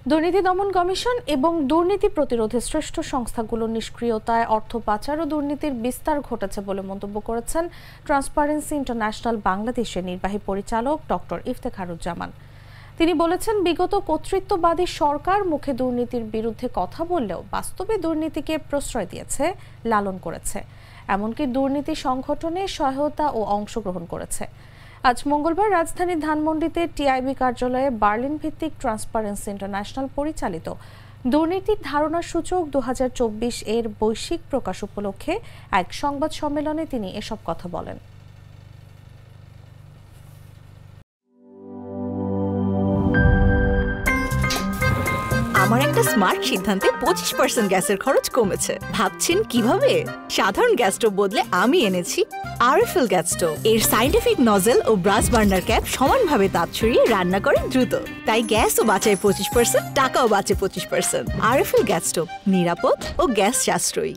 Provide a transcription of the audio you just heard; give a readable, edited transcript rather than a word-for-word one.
দুর্নীতি দমন কমিশন এবং দুর্নীতি প্রতিরোধে শ্রেষ্ঠ সংস্থাগুলোর নিষ্ক্রিয়তায় অর্থ পাচার ও দুর্নীতির বিস্তার ঘটেছে বলে মন্তব্য করেছেন ট্রান্সপারেন্সি ইন্টারন্যাশনাল বাংলাদেশের নির্বাহী পরিচালক ডক্টর ইফতেখারুজ্জামান। তিনি বলেছেন, বিগত কর্তৃত্ববাদী সরকার মুখে দুর্নীতির বিরুদ্ধে কথা বললেও বাস্তবে দুর্নীতিকে প্রশ্রয় দিয়েছে, লালন করেছে, এমনকি দুর্নীতি সংগঠনে সহায়তা ও অংশগ্রহণ করেছে। আজ মঙ্গলবার রাজধানীর ধানমন্ডিতে টিআইবি কার্যালয়ে বার্লিন ভিত্তিক ট্রান্সপারেন্সি ইন্টারন্যাশনাল পরিচালিত দুর্নীতির ধারণা সূচক 2024 এর বৈশ্বিক প্রকাশ উপলক্ষে এক সংবাদ সম্মেলনে তিনি এসব কথা বলেন। আমার একটা স্মার্ট সিদ্ধান্তে 25% গ্যাসের খরচ কমেছে। ভাবছেন কিভাবে? সাধারণ গ্যাস স্টোভ বদলে আমি এনেছি আরএফএল গ্যাস স্টোভ। এর সাইন্টিফিক নজল ও ব্রাস বার্নার ক্যাপ সমানভাবে তাপ ছড়িয়ে রান্না করে দ্রুত, তাই গ্যাসও বাঁচায় 25%, টাকাও বাঁচে 25%। আরএফএল গ্যাস স্টোভ নিরাপদ ও গ্যাস সাশ্রয়ী।